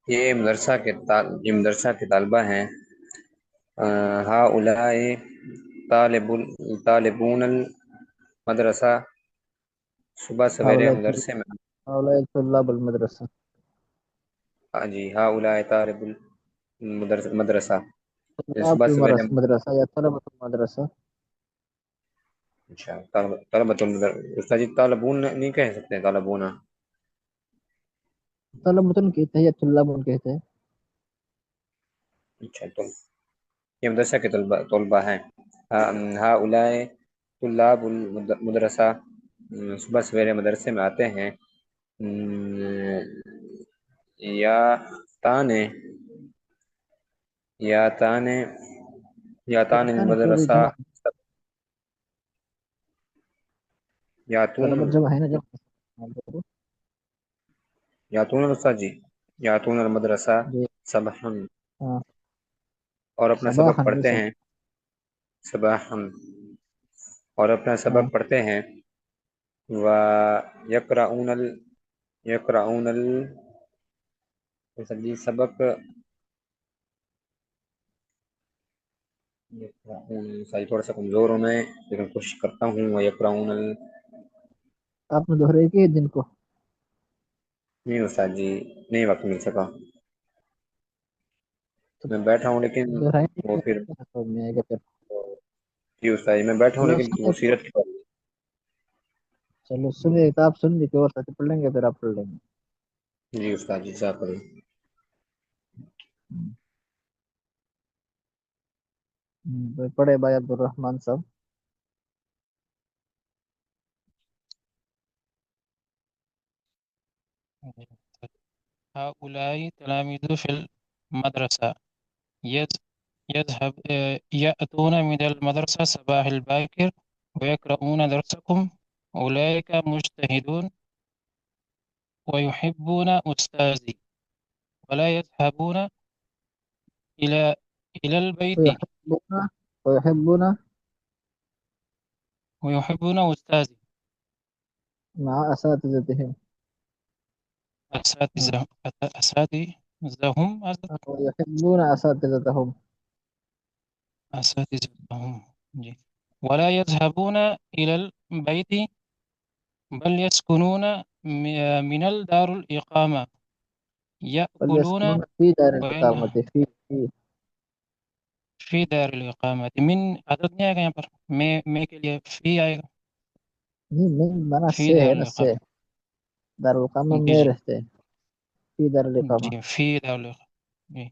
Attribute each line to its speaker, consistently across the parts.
Speaker 1: یہ مدرسہ کے طالبہ ہیں. هؤلاء طالبون المدرسہ. صبح سویرے مدرسے میں.
Speaker 2: هؤلاء طلاب المدرسة.
Speaker 1: ہاں جی، هؤلاء طالب المدرسہ.
Speaker 2: طلاب
Speaker 1: صبح سویرے.
Speaker 2: المدرسة یا طلبة المدرسة.
Speaker 1: اچھا، طلبۃ المدرسہ. استاد جی طالبون نہیں کہہ سکتے، طالبون.
Speaker 2: طلبة کہتے ہیں یا طلاب کہتے ہیں؟
Speaker 1: اچھا، تو یہ مدرسہ کے طلبہ ہیں. هؤلاء طلاب المدرسہ. صبح سویرے مدرسے میں آتے ہیں. یا تانے یا تانے یا تان
Speaker 2: طلبة فعل
Speaker 1: المدرسہ.
Speaker 2: جمع.
Speaker 1: یاتون
Speaker 2: طلبة جمع ہے نا، جمع.
Speaker 1: یاتون استاد جی، یاتون المدرسہ
Speaker 2: جی
Speaker 1: صبحا.
Speaker 2: ہاں.
Speaker 1: اور اپنا سبق
Speaker 2: صباحا
Speaker 1: پڑھتے
Speaker 2: ویسے.
Speaker 1: ہیں. صباحا. اور اپنا
Speaker 2: ہاں.
Speaker 1: سبق پڑھتے ہیں. و یقرؤون یقرؤون استاد جی سبق. ساری تھوڑا سا کمزور ہوں میں، لیکن کوشش کرتا ہوں. و یقرؤون.
Speaker 2: آپ نے دوہرائی کی دن کو؟
Speaker 1: نہیں استاد جی، نہیں وقت مل سکا.
Speaker 2: تو
Speaker 1: میں بیٹھا ہوں لیکن
Speaker 2: دوہرائی
Speaker 1: وہ پھر.
Speaker 2: سمجھ میں آئے گا پھر.
Speaker 1: جی استاد جی، میں بیٹھا ہوں
Speaker 2: چلو
Speaker 1: لیکن وہ
Speaker 2: سنیے تو،
Speaker 1: سیرت کی بات.
Speaker 2: چلو سنیے تو آپ سن لیجیے اور ساتھ پڑھ لیں گے، پھر آپ پڑھ لیں گے.
Speaker 1: جی استاد جی صاحب کریں.
Speaker 2: پڑھے بھائی عبد الرحمن صاحب.
Speaker 3: هؤلاء تلاميذ في المدرسة يذهب يأتون من المدرسة صباح الباكر ويقرؤون درسكم. أولئك مجتهدون ويحبون أستاذي ولا يذهبون إلى البيت
Speaker 2: ويحبون ويحبون
Speaker 3: ويحبون أستاذي
Speaker 2: مع أساتذتهم.
Speaker 3: أساتذتهم
Speaker 2: ويحبون أساتذتهم.
Speaker 3: أساتذتهم جی. ولا يذهبون إلى البيت بل يسكنون من الدار الإقامة
Speaker 2: بل
Speaker 3: يأكلون
Speaker 2: يسكنون في دار
Speaker 3: وين
Speaker 2: الإقامة. في
Speaker 3: في دار الإقامة من عدد نہیں آئے گا یہاں پر، میں کے لیے فی آئے گا.
Speaker 2: من منع
Speaker 3: فی
Speaker 2: سے
Speaker 3: دار
Speaker 2: ہے نا، سے.
Speaker 3: الإقامة
Speaker 2: دار الإقامة
Speaker 3: جی
Speaker 2: میں
Speaker 3: جی
Speaker 2: رہتے ہیں. في دار الإقامة.
Speaker 3: جی فی دار الإقامة جی.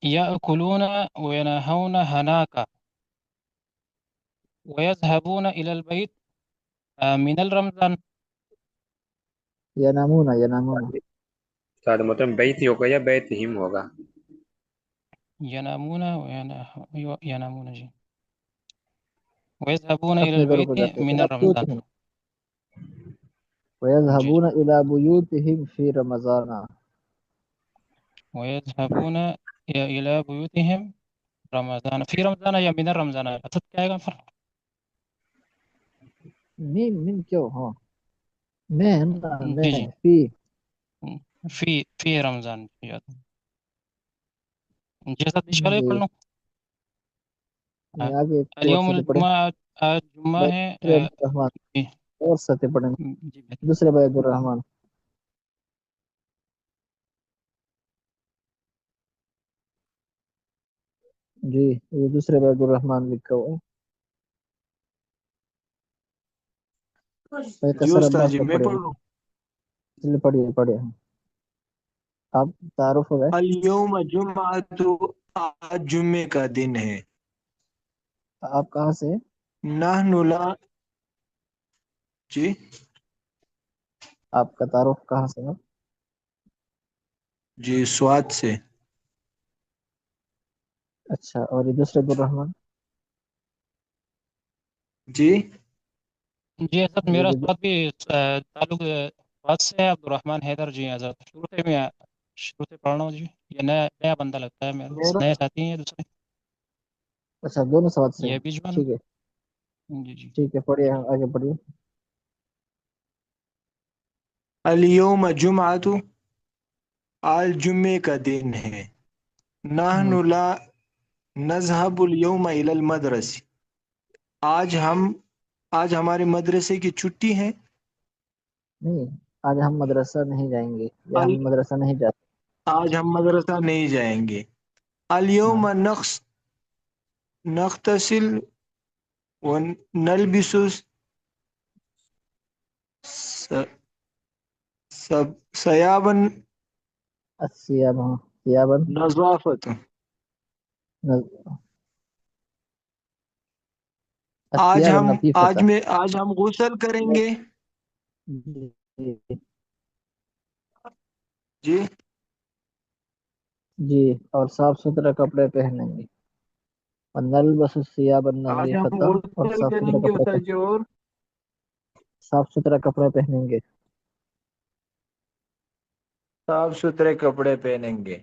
Speaker 3: يأكلون وينهون هناك ويذهبون إلى البيت من الرمضان.
Speaker 2: ينامون.
Speaker 1: استاد محترم بیت ہی ہوگا یا بیت ہم ہوگا؟
Speaker 3: ينامون ينامون جی. ويذهبون إلى
Speaker 2: اپنے گھروں کو
Speaker 3: البيت
Speaker 2: جاتے ہیں
Speaker 3: من
Speaker 2: إلى
Speaker 3: الرمضان
Speaker 2: بيوتهم.
Speaker 3: جی.
Speaker 2: ويذهبون إلى بيوتهم في رمضان.
Speaker 3: ويذهبون إلى بيوتهم رمضان في رمضان یا من الرمضان عدد کیا آئے گا فرق؟
Speaker 2: من کیوں؟ ہاں
Speaker 3: جی جی
Speaker 2: میں في.
Speaker 3: فی رمضان جیسا اشارہ
Speaker 2: جی
Speaker 3: پڑھ لوں.
Speaker 2: نہیں، آگے اور
Speaker 3: اليوم
Speaker 2: سطح پڑھیں.
Speaker 3: الجمعہ آج جمعہ ہے.
Speaker 2: دوسرے عبد الرحمن
Speaker 3: جی
Speaker 2: اور سطح پڑھیں.
Speaker 3: جی
Speaker 2: دوسرے بھائی عبد الرحمن. جی یہ دوسرے بھائی عبد الرحمن لکھا ہوا ہے. بھائی
Speaker 4: جی
Speaker 2: قصر
Speaker 4: استاد
Speaker 2: عباس
Speaker 4: جی
Speaker 2: کا
Speaker 4: میں
Speaker 2: پڑھے.
Speaker 4: پڑھ لوں.
Speaker 2: چلیے پڑھیے. آپ تعارف ہو گئے.
Speaker 4: اليوم جمعۃ، آج جمعے کا دن ہے.
Speaker 2: آپ کہاں سے ہیں؟
Speaker 4: نحن لا. جی
Speaker 2: آپ کا تعارف کہاں سے ہے؟
Speaker 4: جی سوات سے.
Speaker 2: اچھا، اور یہ دوسرے عبد الرحمن؟
Speaker 4: جی
Speaker 3: جی حضرت
Speaker 2: یہ
Speaker 3: میرا
Speaker 2: جو
Speaker 3: ساتھ بھی تعلق بات سے ہے. عبد الرحمن حیدر جی حضرت شروع سے پڑھ رہا ہوں جی. یہ نیا بندہ لگتا ہے میرا،
Speaker 4: میرا.
Speaker 3: نئے ساتھی ہیں دوسرے.
Speaker 2: اچھا دونوں سوات سے ہیں.
Speaker 3: یہ بھی جوان
Speaker 2: ٹھیک ہے
Speaker 3: جی جی.
Speaker 2: ٹھیک ہے، پڑھیے آگے پڑھیے.
Speaker 4: اليوم جمعۃ، آج جمعے کا دن ہے. نحن لا نذهب اليوم إلى المدرسة. آج ہمارے مدرسے کی چھٹی ہے.
Speaker 2: نہیں، آج ہم مدرسہ نہیں جائیں گے یا ہم
Speaker 4: ال-
Speaker 2: مدرسہ نہیں جاتے.
Speaker 4: آج ہم مدرسہ نہیں جائیں گے.
Speaker 2: ہاں،
Speaker 4: اليوم نغتسل ونلبس ثيابا
Speaker 2: الثياب، ہاں، ثيابا
Speaker 4: نظافة.
Speaker 2: نظ-
Speaker 4: آج
Speaker 2: الثياب
Speaker 4: ہم
Speaker 2: النظيفة.
Speaker 4: آج ہم غسل کریں گے.
Speaker 2: جی
Speaker 4: جی.
Speaker 2: جی، اور صاف ستھرا کپڑے پہنیں گے. ونلبس الثياب
Speaker 4: آج ہم
Speaker 2: النظيفة، اور
Speaker 4: غسل
Speaker 2: صاف
Speaker 4: کریں
Speaker 2: ستھرا
Speaker 4: گے
Speaker 2: کپڑے
Speaker 4: استاد جی، اور
Speaker 2: صاف ستھرا کپڑے پہنیں گے.
Speaker 4: صاف ستھرے کپڑے پہنیں گے.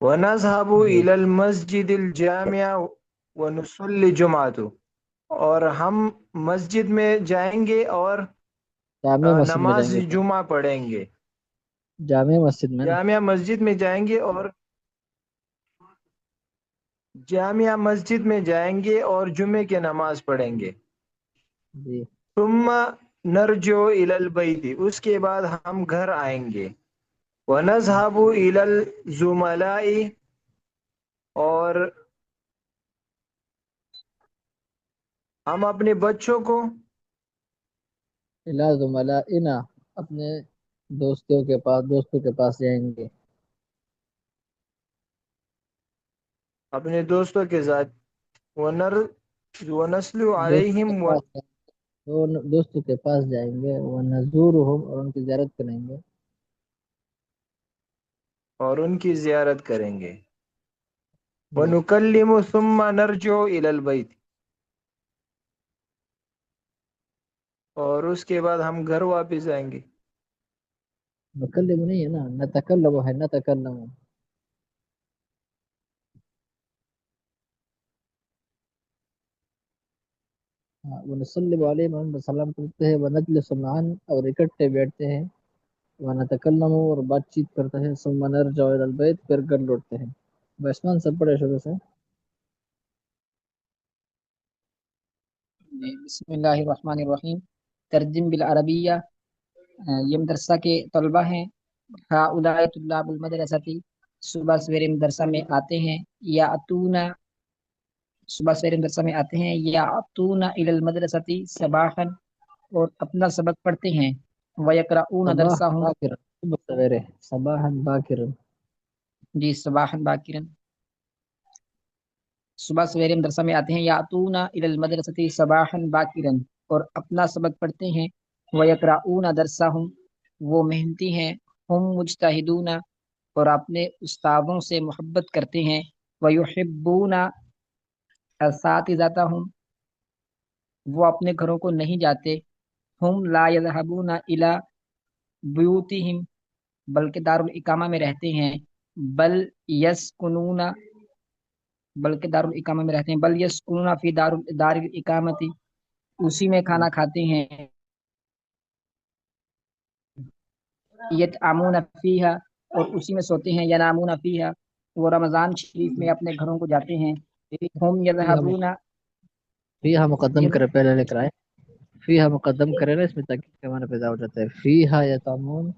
Speaker 4: وَنَذْهَبُ
Speaker 2: جی،
Speaker 4: إِلَى الْمَسْجِدِ الْجَامِعِ وَنُصَلِّي الْجُمْعَةَ. اور ہم مسجد میں جائیں گے اور
Speaker 2: جامع مسجد میں
Speaker 4: نماز
Speaker 2: جائیں گے پھر.
Speaker 4: جمعہ پڑھیں گے.
Speaker 2: جامع مسجد میں نا.
Speaker 4: جامعہ مسجد میں جائیں گے اور جامعہ مسجد میں جائیں گے اور جمعے کی نماز پڑھیں گے.
Speaker 2: جی،
Speaker 4: ثم نرجع إلى البيت. اس کے بعد ہم گھر آئیں گے. وَنَذْهَبُ إِلَى الزُّمَلَاءِ. اور ہم اپنے بچوں کو
Speaker 2: الى زملائنا، اپنے دوستوں کے پاس جائیں گے.
Speaker 4: اپنے دوستوں کے ساتھ وَنَسْلُ
Speaker 2: دوستوں کے
Speaker 4: عَلَيْهِمْ.
Speaker 2: پاس دوستوں کے پاس جائیں گے. ونزورهم، اور ان کی زیارت کریں گے.
Speaker 4: اور ان کی زیارت کریں گے.
Speaker 2: جی،
Speaker 4: وَنُكَلِّمُ ثُمَّ نَرْجِعُ إِلَى الْبَيْتِ. اور اس کے بعد ہم گھر واپس آئیں گے.
Speaker 2: نکلم نہیں ہے نا، نتکلم ہے، نتکلم. ونسلم علیہ، محمد سلام کرتے ہیں. ونجلس معاً، اور اکٹھے بیٹھتے ہیں. ونتکلم، اور بات چیت کرتے ہیں. ثم نرجع الی البیت، پھر گھر لوٹتے ہیں. بیسمان سب پڑھے شروع سے.
Speaker 5: بسم اللہ الرحمن الرحیم. ترجم بالعربیہ. یہ مدرسہ کے طلبہ ہیں. ہؤلاء طلاب المدرسۃ. صبح سویرے مدرسہ میں آتے ہیں. یا اتونا، صبح سویرے مدرسہ میں آتے ہیں. یا اتونا الی المدرسۃ صباحا، اور اپنا سبق پڑھتے ہیں. ویقرؤون
Speaker 2: صباح
Speaker 5: درسہم.
Speaker 2: باکر، صبح سویرے. صباحا باکر.
Speaker 5: جی، صباحا باکرا. صبح سویرے مدرسہ میں آتے ہیں. یاتون الی المدرسۃ صباحا باکرا، اور اپنا سبق پڑھتے ہیں. ویقرؤون درسہم، وہ محنتی ہیں. ہم مجتہدون، اور اپنے استادوں سے محبت کرتے ہیں. ویحبون اساتذتہم، وہ اپنے گھروں کو نہیں جاتے. ہم لا یذهبون الی بیوتہم، بلکہ دارالاقامہ میں رہتے ہیں. بل یسکنون، بلکہ دارالاقامہ میں رہتے ہیں. بل یسکنون فی دار الاقامت، اسی میں کھانا کھاتے ہیں. یطعمون فیہا، اور اسی میں سوتے ہیں. ینامون فیہا، وہ رمضان شریف میں اپنے گھروں کو جاتے ہیں. ہم یذهبون.
Speaker 2: فیہا مقدم کرے، پہلے لکھ رہا ہے. فیہا مقدم کرے نا، اس میں تاکید کا معنی پیدا ہو جاتا ہے. فیہا یطعمون،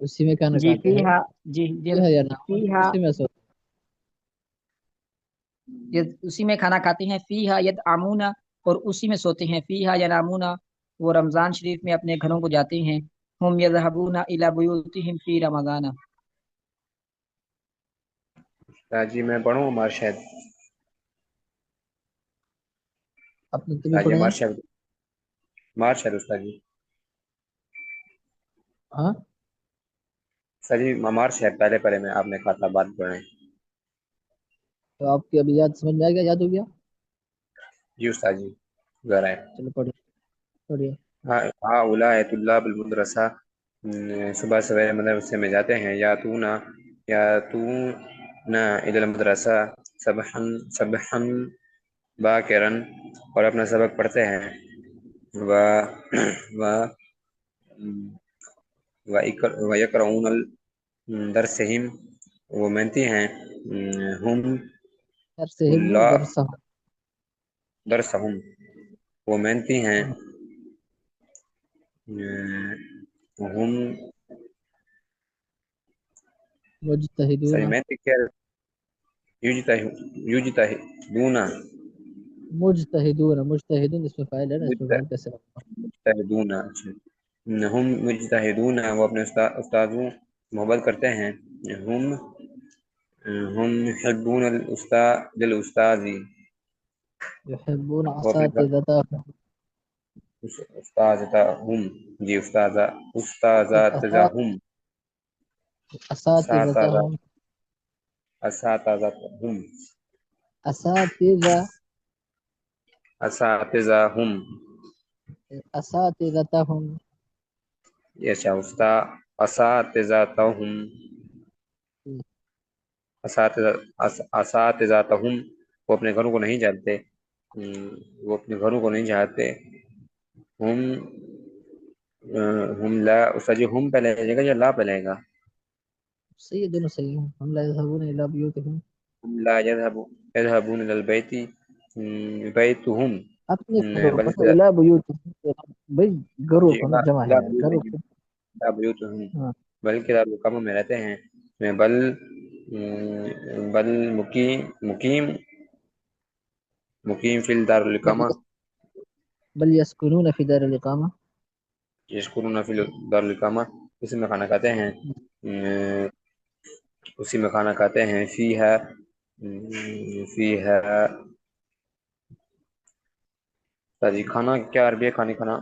Speaker 2: اسی میں کھانا
Speaker 5: جی
Speaker 2: کھاتے ہیں.
Speaker 5: فیہا، جی
Speaker 2: فیہا ینامون،
Speaker 5: فیہا،
Speaker 2: اسی میں سو.
Speaker 5: اسی میں کھانا کھاتے ہیں. فیہا یطعمون، اور اسی میں سوتے ہیں. فیہا ینامون، وہ رمضان شریف میں اپنے گھروں کو جاتے ہیں. ہم یذهبون الی بیوتہم فی رمضان.
Speaker 1: جی میں پڑھوں عمار شاید.
Speaker 2: اپنے تبھی پڑھے ہیں.
Speaker 1: عمار شاید استاد جی.
Speaker 2: ہاں،
Speaker 1: سر جی عمار شاید پہلے پڑھے میں، آپ نے کہا تھا بعد پڑھیں.
Speaker 2: تو آپ کی ابھی یاد سمجھ میں آ گیا، یاد ہو گیا.
Speaker 1: جی استاد جی ذرا ہے.
Speaker 2: چلو پڑھیے، پڑھیے.
Speaker 1: ہاں اولئک طلاب المدرسہ، صبح سویرے مدرسے میں جاتے ہیں. یاتون الی المدرسہ صبحا باکرا، اور اپنا سبق پڑھتے ہیں. و وَيَقْرَؤُونَ درسہم، وہ مانتی ہیں ہم
Speaker 2: درسہم
Speaker 1: طلاب
Speaker 2: درسہم.
Speaker 1: درسہم، وہ مانتی ہیں ہم
Speaker 2: مجتہدون.
Speaker 1: صحیح مانتی کیا یجتہدون
Speaker 2: مجتہدون مجتہدون اس میں فاعل ہے نا، اس میں فاعل کیسے ہوگا؟
Speaker 1: مجتہدون، ہم مجتہدون، وہ اپنے استادوں محبت کرتے ہیں. ہم يحبون الاستاذ،
Speaker 2: یحبون
Speaker 1: وہ اپنے
Speaker 2: اساتذتهم.
Speaker 1: استاذتهم، جی استاذاتهم،
Speaker 2: اساتذتهم.
Speaker 1: اساتذتهم،
Speaker 2: اساتذہ.
Speaker 1: اساتذہم،
Speaker 2: اساتذتهم.
Speaker 1: اچھا اساتذتهم، اساتذتهم، وہ اپنے گھروں کو نہیں جانتے، وہ اپنے گھروں کو نہیں جانتے. ہم ہم لا استاد جی، ہم پہلے آئے گا یا لا پہلے آئے گا؟
Speaker 2: صحیح ہے، دونوں صحیح ہیں. ہم لا يذهبون الى بيوتهم.
Speaker 1: ہم لا يذهبون الى البيت، بیتهم،
Speaker 2: اپنے گھروں کو
Speaker 1: بلکہ
Speaker 2: الى بيوتهم، بھائی گھروں
Speaker 1: جی
Speaker 2: کو نا جمع
Speaker 1: لا
Speaker 2: ہے گھروں
Speaker 1: بیوتهم،
Speaker 2: کو.
Speaker 1: لا بیوتهم،
Speaker 2: ہاں.
Speaker 1: بلکہ دارالقامہ میں رہتے ہیں. بل بل مقیم فی
Speaker 2: بل
Speaker 1: الدارالقامہ،
Speaker 2: بل يسكنون في دار الاقامہ.
Speaker 1: یشکرون فی الدارالقامہ، اسی میں کھانا کھاتے ہیں، اسی میں کھانا کھاتے ہیں. فی ہے جی، کھانا کیا عربی ہے کھانے کھانا؟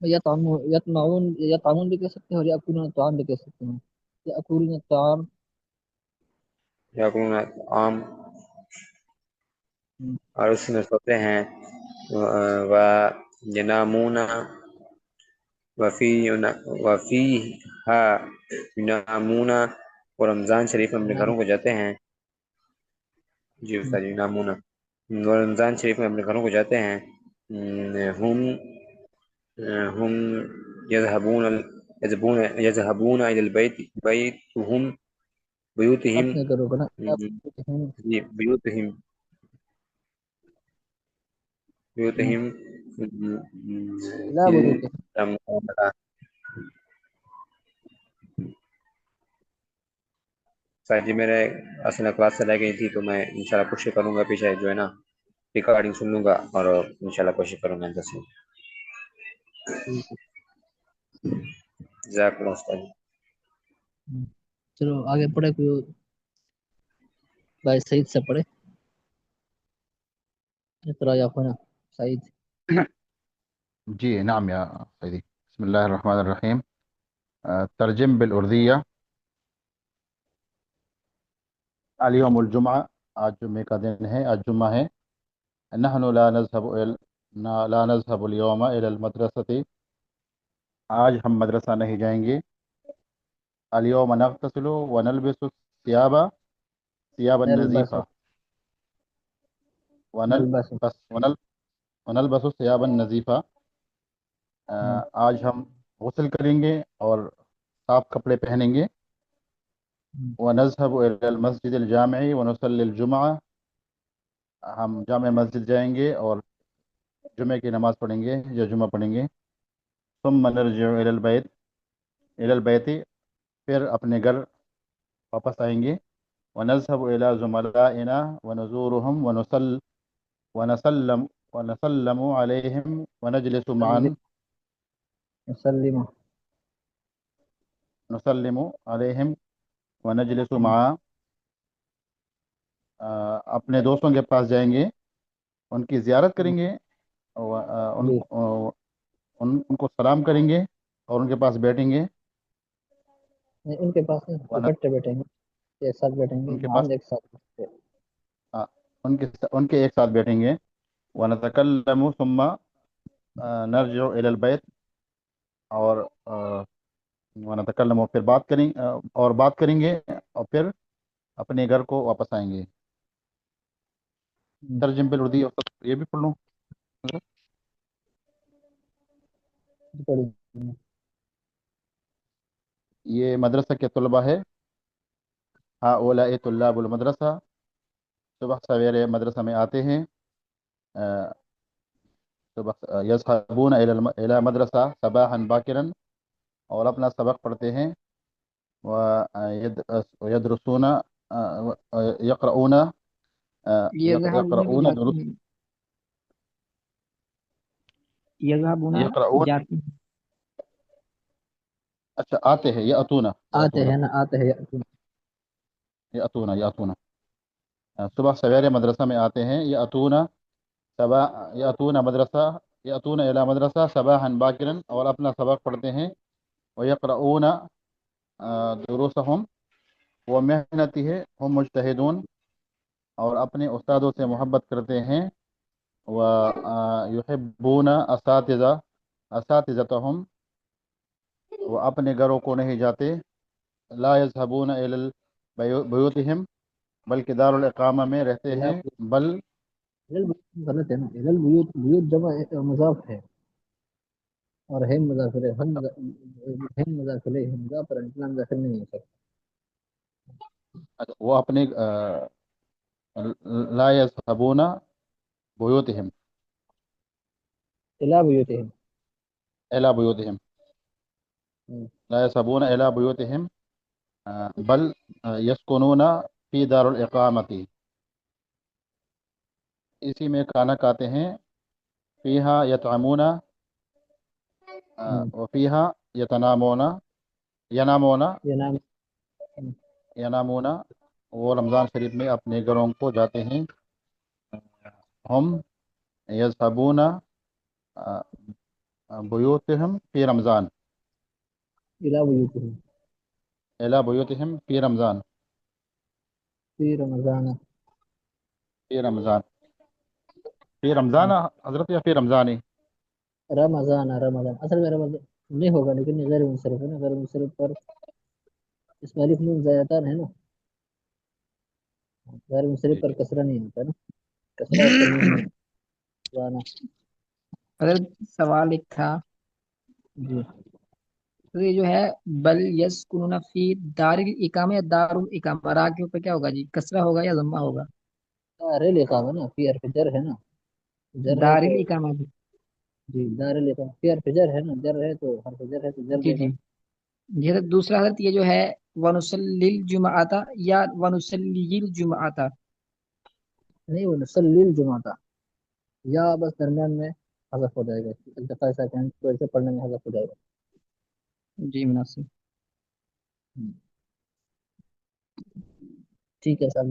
Speaker 2: یطعمون بھی کہہ سکتے ہیں اور یاکلون الطعام بھی کہہ سکتے ہیں. یاکلون الطعام.
Speaker 1: یاکلون عام، اور اس میں سوتے ہیں. و ینامون وفیہا ینامون، اور رمضان شریف میں اپنے گھروں کو جاتے ہیں. جی استاد جی، ینامون، اور رمضان شریف میں اپنے گھروں کو جاتے ہیں. ہم ہم یذهبون الى البیت، بیوتہم،
Speaker 2: اپنے گھروں کو نا
Speaker 1: جی بیوتہم، بیوتہم
Speaker 2: لا
Speaker 1: فی
Speaker 2: بیوتهم.
Speaker 1: رمضان. سر جی میرے اصل کلاس سے رہ گئی تھی، تو میں انشاءاللہ کوشش کروں گا پیچھے جو ہے نا ریکارڈنگ سن لوں گا، اور انشاءاللہ کوشش کروں گا اندر سے. جزاک اللہ استاد.
Speaker 2: چلو آگے پڑھے، کوئی بھائی سعید سے پڑھے. اقرا یا اخونا سعید.
Speaker 6: جی نعم یا سیدی. بسم اللہ الرحمن الرحیم. ترجم بالاردیہ. اليوم الجمعہ، آج جمعے کا دن ہے، آج جمعہ ہے. نحن لا نذهب اليوم الى المدرسة، آج ہم مدرسہ نہیں جائیں گے. اليوم نغتسل ونلبس ثيابا
Speaker 2: نلبس
Speaker 6: نظيفة،
Speaker 2: نلبس.
Speaker 6: ونلبس ثيابا نظيفة. آج ہم غسل کریں گے اور صاف کپڑے پہنیں گے. ونذهب إلى المسجد الجامع ونصلي الجمعة، ہم جامع مسجد جائیں گے اور جمعے کی نماز پڑھیں گے یا جمعہ پڑھیں گے. ثم نرجع إلى البيت، پھر اپنے گھر واپس آئیں گے. ونذهب إلى زملائنا ونزورهم ونسلم عليهم ونجلس معا.
Speaker 2: مسلمہ.
Speaker 6: نسلم عليهم ونجلس معا، اپنے دوستوں کے پاس جائیں گے، ان کی زیارت کریں گے، ان
Speaker 2: جی
Speaker 6: ان کو سلام کریں گے اور ان کے پاس بیٹھیں گے.
Speaker 2: نہیں، ان کے پاس نہیں، اکٹھے بیٹھیں گے، ایک ساتھ بیٹھیں گے،
Speaker 6: ان کے پاس
Speaker 2: نام ایک ساتھ.
Speaker 6: ان کے ایک ساتھ بیٹھیں گے. ونتکلم ثم نرجع الى البيت، اور ونتکلم، پھر بات کریں گے اور پھر اپنے گھر کو واپس آئیں گے. ترجم بالاردی، یہ بھی پڑھ لوں.
Speaker 2: پڑھی.
Speaker 6: یہ مدرسہ کے طلبہ ہے. ہؤلاء طلاب المدرسہ. صبح سویرے مدرسہ میں آتے ہیں. صبح یذهبون الى مدرسہ صباحا باکرا، اور اپنا سبق پڑھتے ہیں. ويدرسون يقرؤون
Speaker 5: یذهبون بھی
Speaker 6: يقرؤون
Speaker 5: جاتے ہیں، یذهبون
Speaker 6: يقرؤون.
Speaker 5: جاتے ہیں،
Speaker 6: اچھا آتے ہیں، یاتون
Speaker 2: آتے
Speaker 6: یاتون
Speaker 2: ہیں نا، آتے ہیں یأتون.
Speaker 6: یاتون یاتون. صبح سویرے مدرسہ میں آتے ہیں. یاتون مدرسہ، یاتون الى مدرسہ صباحا باکرا، اور اپنا سبق پڑھتے ہیں. ويقرؤون دروسهم ومحنته هم مجتہدون، اور اپنے استادوں سے محبت کرتے ہیں. ويحبون اساتذتهم، وہ اپنے گھروں کو نہیں جاتے. لا يذهبون الى بیوتهم، بلکہ دار الاقامہ میں رہتے ہیں. بل
Speaker 2: غلط ہے نا، الى البیوت، بیوت جمع مضاف ہے، اور ہے مضاف ہے، ہم مضاف ہے، مضاف پر انسان داخل نہیں ہو سکتا.
Speaker 6: وہ اپنے لا يذهبون بیوتهم
Speaker 2: الى بیوتہم.
Speaker 6: الى بیوتهم، لا يذهبون الى بیوتهم بل يسكنون في دار الاقامة. اسی میں کھانا کھاتے ہیں. فیہا یطعمون وفیہا ینامون
Speaker 2: یہ نام
Speaker 6: ینامون. وہ رمضان شریف میں اپنے گھروں کو جاتے ہیں. ہم یذهبون بیوتهم فی رمضان،
Speaker 2: الى بیوتہم
Speaker 6: الى بیوتهم فی رمضان،
Speaker 2: فی رمضان.
Speaker 6: فی رمضان. فی رمضان حضرت، یا فی رمضانی؟
Speaker 2: رمضان اصل میں رمضان نہیں ہوگا، لیکن یہ غیر منصرف ہے نا، غیر منصرف پر اس میں الف نون زیادتان ہے نا، غیر منصرف
Speaker 6: جی
Speaker 2: پر
Speaker 6: جی.
Speaker 2: کسرہ نہیں ہوتا نا، کسرہ تنوین میں زانا.
Speaker 5: حضرت سوال ایک تھا،
Speaker 2: جی
Speaker 5: تو یہ جو ہے بل یسکنون فی دار الاقامہ یا دار الاقامہ، را کے اوپر کیا ہوگا جی، کسرہ ہوگا یا ضمہ ہوگا؟
Speaker 2: دار الاقامہ ہے نا، فی حرف جر ہے نا، جر ہے
Speaker 5: دار
Speaker 2: تو
Speaker 5: الاقامہ جی.
Speaker 2: جی دار الاقامہ فی حرف جر ہے نا، جر ہے تو حرف جر ہے تو جر
Speaker 5: جی
Speaker 2: دے گا.
Speaker 5: جی. یہ حضرت دوسرا حضرت یہ جو ہے ونصلی الجمعۃ یا ونصلی الجمعۃ.
Speaker 2: نہیں، وہ نصلی الجمعہ، یا بس درمیان میں حذف ہو جائے گا، التقاء ساکنین کو ایسے پڑھنے میں حذف ہو جائے گا.
Speaker 5: جی مناسب.
Speaker 2: ٹھیک ہے صاحب.